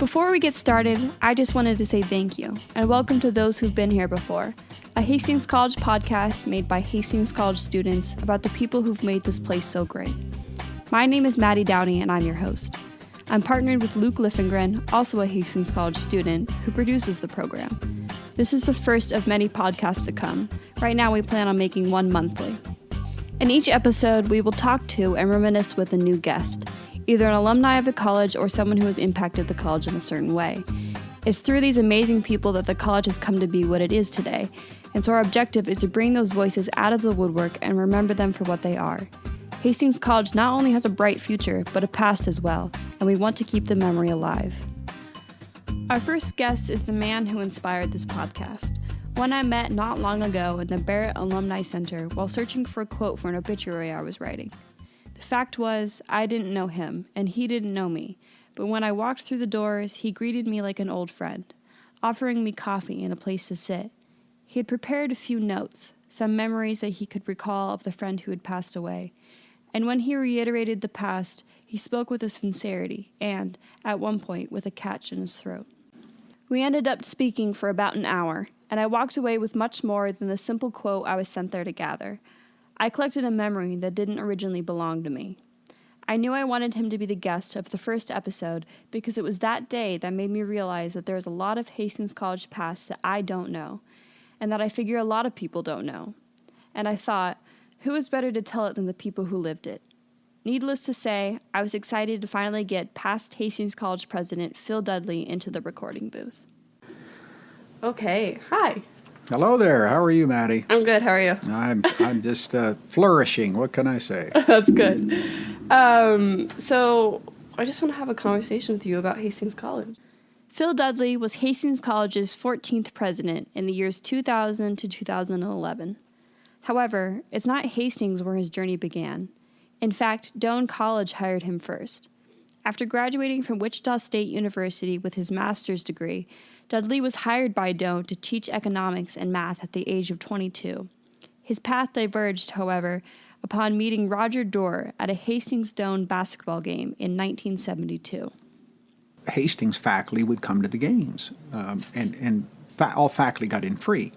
Before we get started, I just wanted to say thank you and welcome to those who've been here before. A Hastings College podcast made by Hastings College students about the people who've made this place so great. My name is Maddie Downie and I'm your host. I'm partnered with Luke Liffengren, also a Hastings College student, who produces the program. This is the first of many podcasts to come. Right now we plan on making one monthly. In each episode, we will talk to and reminisce with a new guest, either an alumni of the college or someone who has impacted the college in a certain way. It's through these amazing people that the college has come to be what it is today, and so our objective is to bring those voices out of the woodwork and remember them for what they are. Hastings College not only has a bright future, but a past as well, and we want to keep the memory alive. Our first guest is the man who inspired this podcast, one I met not long ago in the Barrett Alumni Center while searching for a quote for an obituary I was writing. The fact was, I didn't know him, and he didn't know me, but when I walked through the doors, he greeted me like an old friend, offering me coffee and a place to sit. He had prepared a few notes, some memories that he could recall of the friend who had passed away, and when he reiterated the past, he spoke with a sincerity and, at one point, with a catch in his throat. We ended up speaking for about an hour, and I walked away with much more than the simple quote I was sent there to gather. I collected a memory that didn't originally belong to me. I knew I wanted him to be the guest of the first episode because it was that day that made me realize that there is a lot of Hastings College past that I don't know, and that I figure a lot of people don't know. And I thought, who is better to tell it than the people who lived it? Needless to say, I was excited to finally get past Hastings College president Phil Dudley into the recording booth. Okay, hi. Hello there. How are you, Maddie? I'm good. How are you? I'm just flourishing. What can I say? That's good. So I just want to have a conversation with you about Hastings College. Phil Dudley was Hastings College's 14th president in the years 2000 to 2011. However, it's not Hastings where his journey began. In fact, Doane College hired him first. After graduating from Wichita State University with his master's degree, Dudley was hired by Doane to teach economics and math at the age of 22. His path diverged, however, upon meeting Roger Dorr at a Hastings-Doane basketball game in 1972. Hastings faculty would come to the games, and all faculty got in free.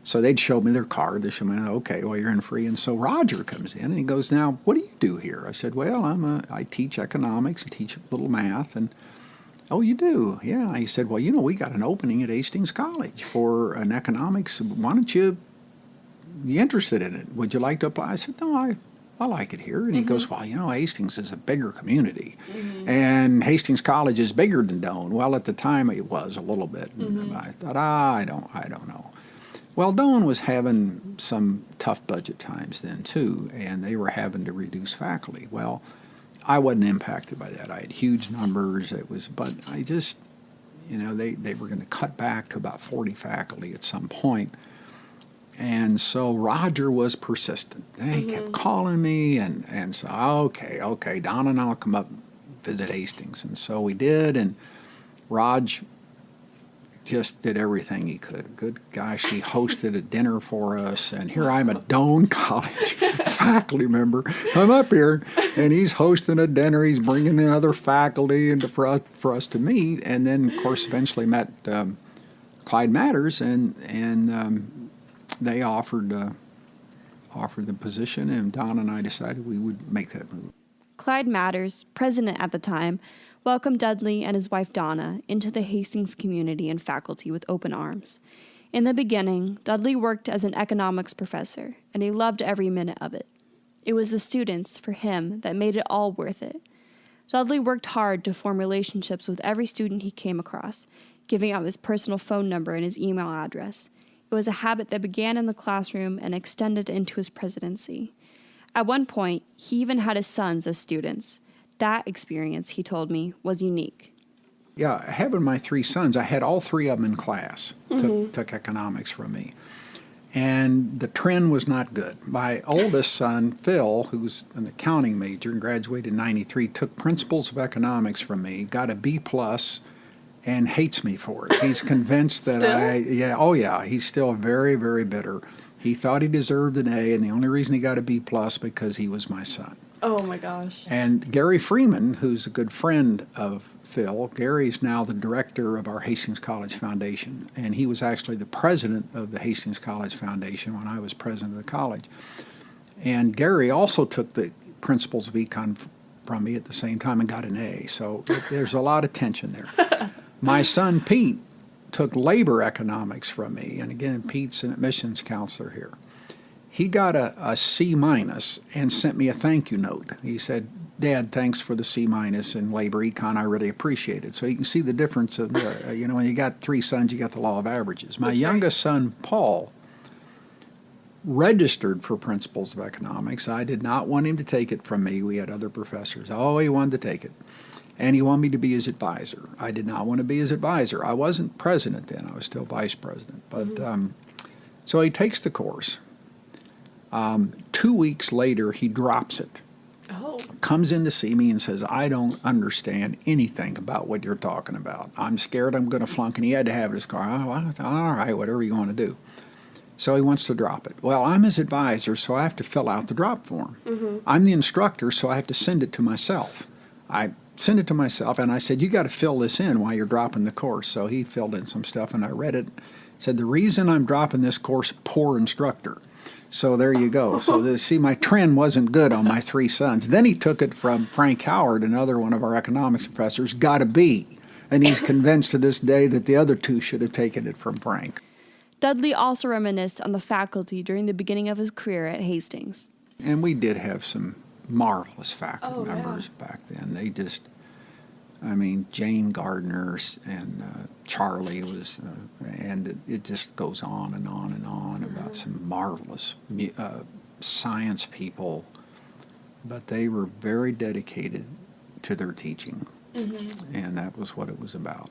So they'd show me their card. They'd show me, okay, well, you're in free. And so Roger comes in, and he goes, now, what do you do here? I said, well, I teach economics, I teach a little math, and oh, you do? Yeah. He said, well, we got an opening at Hastings College for an economics. Why don't you interested in it? Would you like to apply? I said, no, I like it here. And he goes, well, Hastings is a bigger community. And Hastings College is bigger than Doane. Well, at the time it was a little bit. And I thought, I don't know. Well, Doane was having some tough budget times then, too, and they were having to reduce faculty. Well, I wasn't impacted by that. I had huge numbers. But I just, they were going to cut back to about 40 faculty at some point. And so Roger was persistent. He kept calling me, and so, okay, Don and I'll come up visit Hastings. And so we did, and Raj just did everything he could. Good gosh, he hosted a dinner for us, and here I'm a Doane College faculty member. I'm up here, and he's hosting a dinner. He's bringing in other faculty and for us to meet, and then, of course, eventually met Clyde Matters, and they offered the position, and Don and I decided we would make that move. Clyde Matters, president at the time, welcomed Dudley and his wife Donna into the Hastings community and faculty with open arms. In the beginning, Dudley worked as an economics professor, and he loved every minute of it. It was the students, for him, that made it all worth it. Dudley worked hard to form relationships with every student he came across, giving out his personal phone number and his email address. It was a habit that began in the classroom and extended into his presidency. At one point, he even had his sons as students. That experience, he told me, was unique. Yeah, having my three sons, I had all three of them in class, took economics from me. And the trend was not good. My oldest son, Phil, who's an accounting major and graduated in 93, took principles of economics from me, got a B+, and hates me for it. He's convinced that he's still very, very bitter. He thought he deserved an A, and the only reason he got a B+ because he was my son. Oh my gosh. And Gary Freeman, who's a good friend of Phil, Gary's now the director of our Hastings College Foundation, and he was actually the president of the Hastings College Foundation when I was president of the college. And Gary also took the principles of econ from me at the same time and got an A, so there's a lot of tension there. My son Pete took labor economics from me, and again, Pete's an admissions counselor here. He got a C minus and sent me a thank you note. He said, "Dad, thanks for the C minus in labor econ. I really appreciate it." So you can see the difference of, when you got 3 sons, you got the law of averages. My youngest son, Paul, registered for principles of economics. I did not want him to take it from me. We had other professors. Oh, he wanted to take it. And he wanted me to be his advisor. I did not want to be his advisor. I wasn't president then. I was still vice president. But so he takes the course. 2 weeks later, he drops it. Oh. Comes in to see me and says, "I don't understand anything about what you're talking about. I'm scared I'm going to flunk." And he had to have his car. Oh, well, all right, whatever you want to do. So he wants to drop it. Well, I'm his advisor, so I have to fill out the drop form. I'm the instructor, so I have to send it to myself. I send it to myself, and I said, "You got to fill this in while you're dropping the course." So he filled in some stuff, and I read it. Said, "The reason I'm dropping this course, poor instructor." So there you go. So see, my trend wasn't good on my 3 sons. Then he took it from Frank Howard, another one of our economics professors, got a B. And he's convinced to this day that the other 2 should have taken it from Frank. Dudley also reminisced on the faculty during the beginning of his career at Hastings. And we did have some marvelous faculty members back then. They just, Jane Gardner and Charlie was, and it just goes on and on and on about some marvelous science people, but they were very dedicated to their teaching, and that was what it was about.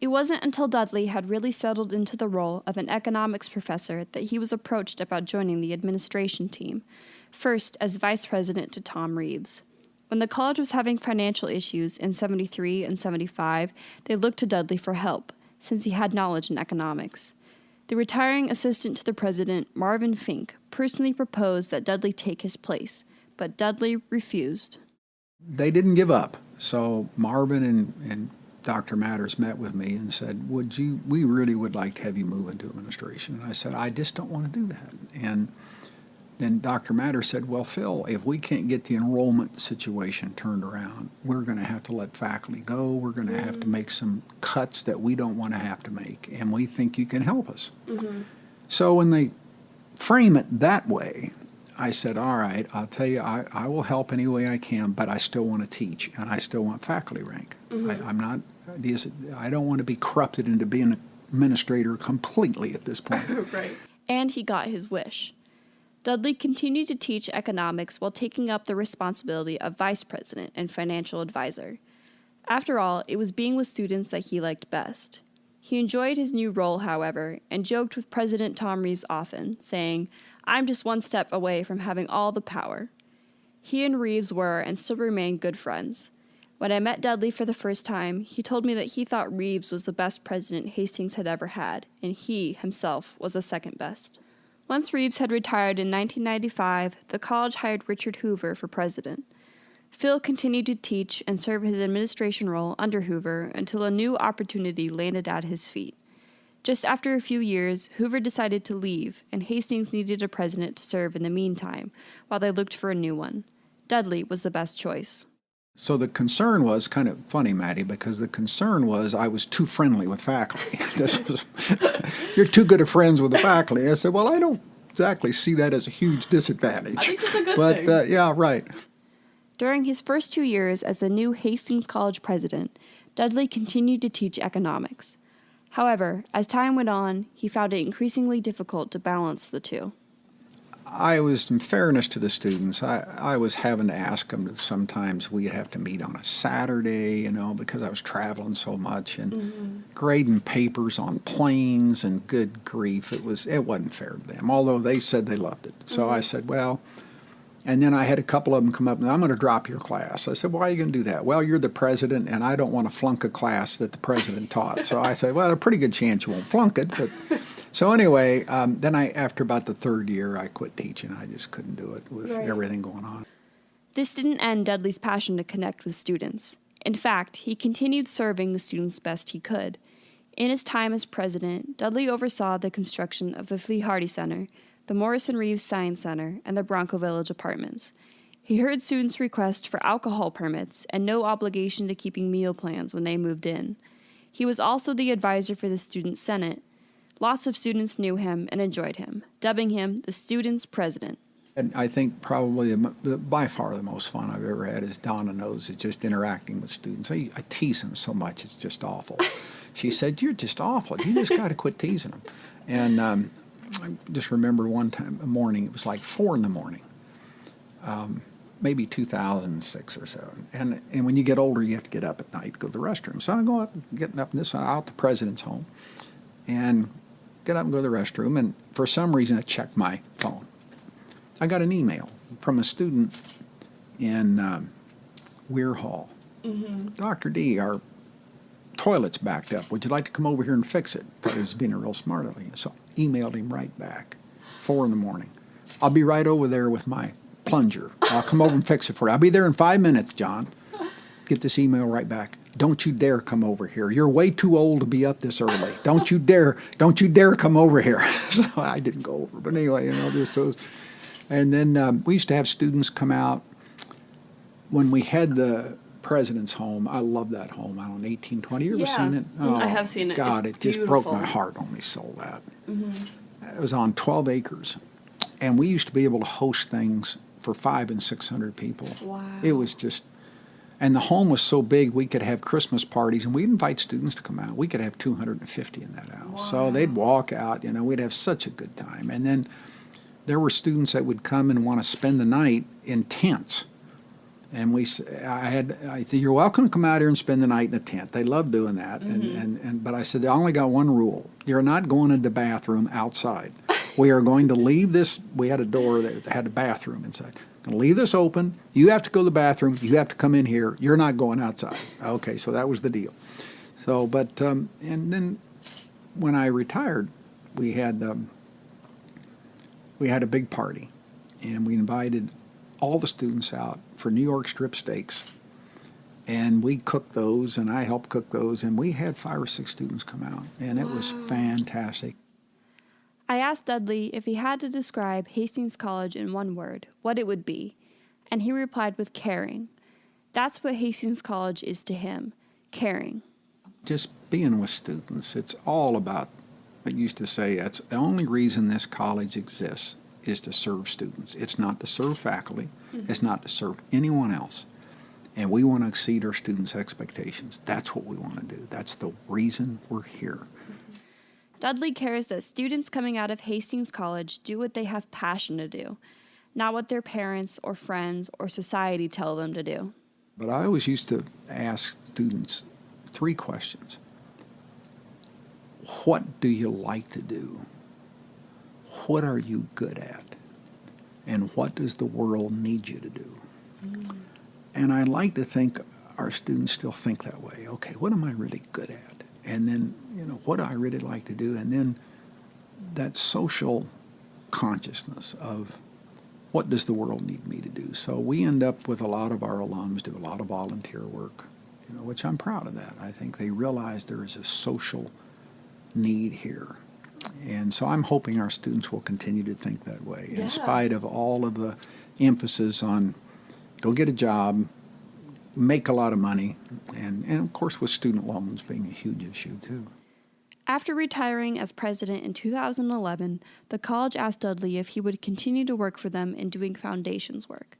It wasn't until Dudley had really settled into the role of an economics professor that he was approached about joining the administration team, first as vice president to Tom Reeves. When the college was having financial issues in 73 and 75, they looked to Dudley for help, since he had knowledge in economics. The retiring assistant to the president, Marvin Fink, personally proposed that Dudley take his place, but Dudley refused. They didn't give up, so Marvin and Dr. Matters met with me and said, we really would like to have you move into administration. And I said, I just don't want to do that. And then Dr. Matters said, well, Phil, if we can't get the enrollment situation turned around, we're going to have to let faculty go. We're going to have to make some cuts that we don't want to have to make, and we think you can help us. So when they frame it that way, I said, all right, I'll tell you, I will help any way I can, but I still want to teach, and I still want faculty rank. I don't want to be corrupted into being an administrator completely at this point. Right. And he got his wish. Dudley continued to teach economics while taking up the responsibility of vice president and financial advisor. After all, it was being with students that he liked best. He enjoyed his new role, however, and joked with President Tom Reeves often, saying, "I'm just one step away from having all the power." He and Reeves were and still remain good friends. When I met Dudley for the first time, he told me that he thought Reeves was the best president Hastings had ever had, and he, himself, was the second best. Once Reeves had retired in 1995, the college hired Richard Hoover for president. Phil continued to teach and serve his administration role under Hoover until a new opportunity landed at his feet. Just after a few years, Hoover decided to leave, and Hastings needed a president to serve in the meantime, while they looked for a new one. Dudley was the best choice. So the concern was kind of funny, Maddie, because the concern was I was too friendly with faculty. You're too good of friends with the faculty. I said, well, I don't exactly see that as a huge disadvantage. I think it's a good thing. But yeah, right. During his first 2 years as the new Hastings College president, Dudley continued to teach economics. However, as time went on, he found it increasingly difficult to balance the two. I was, in fairness to the students, I was having to ask them that sometimes we'd have to meet on a Saturday, because I was traveling so much and grading papers on planes, and good grief, it wasn't fair to them, although they said they loved it. So I said, well, and then I had a couple of them come up and I'm going to drop your class. I said, why are you going to do that? Well, you're the president and I don't want to flunk a class that the president taught. So I said, well, a pretty good chance you won't flunk it, but... So anyway, then after about the third year, I quit teaching. I just couldn't do it with everything going on. This didn't end Dudley's passion to connect with students. In fact, he continued serving the students best he could. In his time as president, Dudley oversaw the construction of the Flea Hardy Center, the Morrison Reeves Science Center, and the Bronco Village Apartments. He heard students' requests for alcohol permits and no obligation to keeping meal plans when they moved in. He was also the advisor for the Student Senate. Lots of students knew him and enjoyed him, dubbing him the students' president. And I think probably by far the most fun I've ever had is Donna knows, is just interacting with students. I tease them so much, it's just awful. She said, "You're just awful. You just got to quit teasing them." And I just remember one time, a morning, it was like 4 in the morning, maybe 2006 or so. And when you get older, you have to get up at night to go to the restroom. So I go up, getting up out the president's home, and get up and go to the restroom. And for some reason, I checked my phone. I got an email from a student in Weir Hall. Mm-hmm. "Dr. D, our toilet's backed up. Would you like to come over here and fix it?" Thought he was being a real smart aleck. So emailed him right back, 4 in the morning. "I'll be right over there with my plunger. I'll come over and fix it for you. I'll be there in 5 minutes, John." Get this email right back. "Don't you dare come over here. You're way too old to be up this early. Don't you dare come over here." So I didn't go over. But anyway, just those. And then we used to have students come out when we had the president's home. I love that home out on 1820. You ever seen it? Oh, I have seen it. God, it's it just beautiful. broke my heart when we sold that. Mm-hmm. It was on 12 acres. And we used to be able to host things for 500 and 600 people. Wow. It was just, and the home was so big we could have Christmas parties, and we'd invite students to come out. We could have 250 in that house. Wow. So they'd walk out, we'd have such a good time. And then there were students that would come and want to spend the night in tents. And I said, "You're welcome to come out here and spend the night in a tent." They love doing that. Mm-hmm. But I said, "I only got one rule. You're not going into the bathroom outside. We are going to leave this." We had a door that had a bathroom inside. "Going to leave this open. You have to go to the bathroom. You have to come in here. You're not going outside." Okay, so that was the deal. So, but, and then when I retired, we had a big party, and we invited all the students out for New York strip steaks, and we cooked those, and I helped cook those, and we had 5 or 6 students come out, and it was fantastic. I asked Dudley if he had to describe Hastings College in one word, what it would be, and he replied with caring. That's what Hastings College is to him, caring. Just being with students, it's all about, I used to say, that's the only reason this college exists is to serve students. It's not to serve faculty. Mm-hmm. It's not to serve anyone else. And we want to exceed our students' expectations. That's what we want to do. That's the reason we're here. Mm-hmm. Dudley cares that students coming out of Hastings College do what they have passion to do, not what their parents or friends or society tell them to do. But I always used to ask students 3 questions. What do you like to do? What are you good at? And what does the world need you to do? Mm. And I like to think our students still think that way. Okay, what am I really good at? And then, what do I really like to do? And then that social consciousness of what does the world need me to do? So we end up with a lot of our alums do a lot of volunteer work, which I'm proud of that. I think they realize there is a social need here. And so I'm hoping our students will continue to think that way, in spite of all of the emphasis on go get a job, make a lot of money, and of course with student loans being a huge issue too. After retiring as president in 2011, the college asked Dudley if he would continue to work for them in doing foundations work.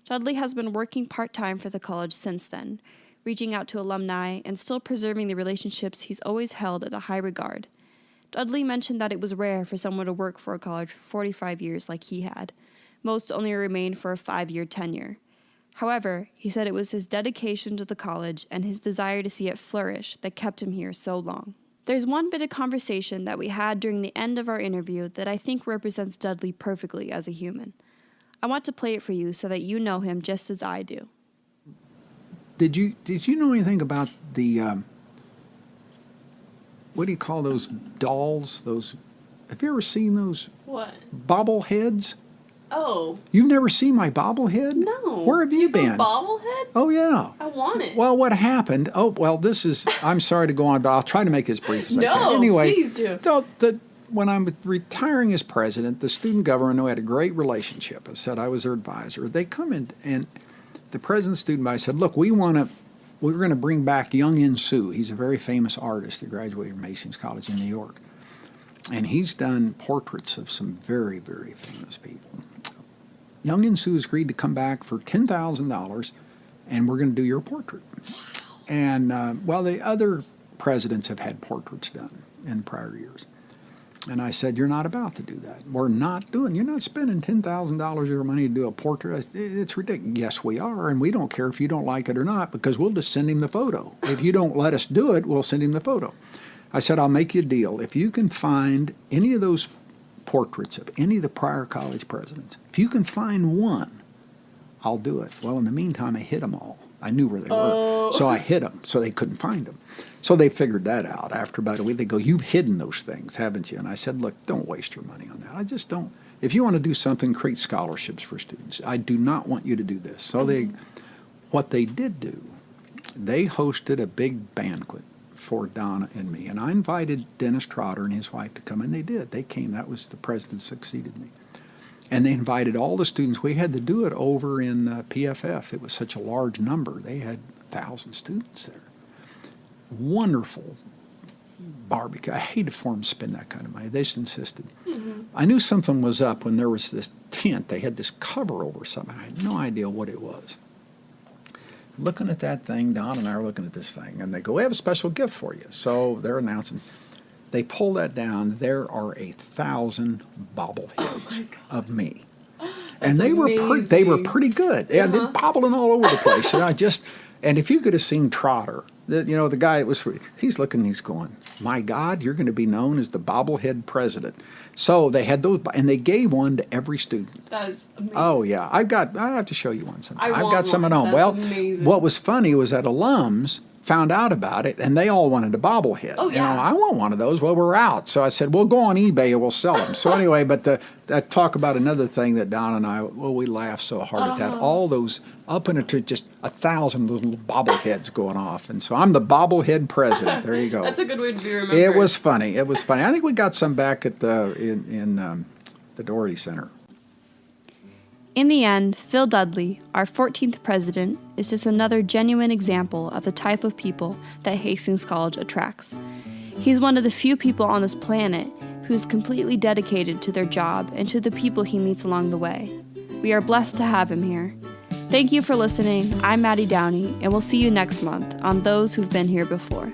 Dudley has been working part-time for the college since then, reaching out to alumni and still preserving the relationships he's always held in a high regard. Dudley mentioned that it was rare for someone to work for a college for 45 years like he had. Most only remained for a 5-year tenure. However, he said it was his dedication to the college and his desire to see it flourish that kept him here so long. There's one bit of conversation that we had during the end of our interview that I think represents Dudley perfectly as a human. I want to play it for you so that you know him just as I do. Did you know anything about the what do you call those dolls? Have you ever seen those? What? Bobbleheads? Oh. You've never seen my bobblehead? No. Where have you been? A bobblehead? Oh, yeah. I want it. Well, what happened? Oh, well, I'm sorry to go on, but I'll try to make it as brief as I can. Anyway, please do. When I'm retiring as president, the student government, who had a great relationship, I said I was their advisor. They come in, and the president of the student body said, look, we're going to bring back Young In Soo. He's a very famous artist that graduated from Hastings College in New York. And he's done portraits of some very, very famous people. Young In Soo has agreed to come back for $10,000, and we're going to do your portrait. And, the other presidents have had portraits done in prior years. And I said, you're not about to do that. You're not spending $10,000 of your money to do a portrait. It's ridiculous. Yes, we are, and we don't care if you don't like it or not, because we'll just send him the photo. If you don't let us do it, we'll send him the photo. I said, I'll make you a deal. If you can find any of those portraits of any of the prior college presidents, if you can find one, I'll do it. Well, in the meantime, I hid them all. I knew where they were. So I hid them, so they couldn't find them. So they figured that out. After about a week, they go, you've hidden those things, haven't you? And I said, look, don't waste your money on that. I just don't. If you want to do something, create scholarships for students. I do not want you to do this. So what they did do, they hosted a big banquet for Donna and me. And I invited Dennis Trotter and his wife to come, and they did. They came. That was the president succeeded me. And they invited all the students. We had to do it over in PFF. It was such a large number. They had 1,000 students there. Wonderful barbecue. I hated for them to spend that kind of money. They just insisted. Mm-hmm. I knew something was up when there was this tent. They had this cover over something. I had no idea what it was. Looking at that thing, Don and I are looking at this thing, and they go, we have a special gift for you. So they're announcing. They pull that down. There are 1,000 bobbleheads of me. And they were pretty good. Yeah, they're bobbling all over the place. And if you could have seen Trotter, the guy he's looking, he's going, my God, you're going to be known as the bobblehead president. So they had those, and they gave one to every student. That is amazing. Oh, yeah. I have to show you one sometime. I've got some at home. That's amazing. What was funny was that alums found out about it, and they all wanted a bobblehead. Oh, yeah. I want one of those. Well, we're out. So I said, we'll go on eBay and we'll sell them. So anyway, but that talk about another thing that Don and I, we laughed so hard at that. All those, up into just 1,000 little bobbleheads going off. And so I'm the bobblehead president. There you go. That's a good way to be remembered. It was funny. I think we got some back at in the Doherty Center. In the end, Phil Dudley, our 14th president, is just another genuine example of the type of people that Hastings College attracts. He's one of the few people on this planet who's completely dedicated to their job and to the people he meets along the way. We are blessed to have him here. Thank you for listening. I'm Maddie Downie, and we'll see you next month on Those Who've Been Here Before.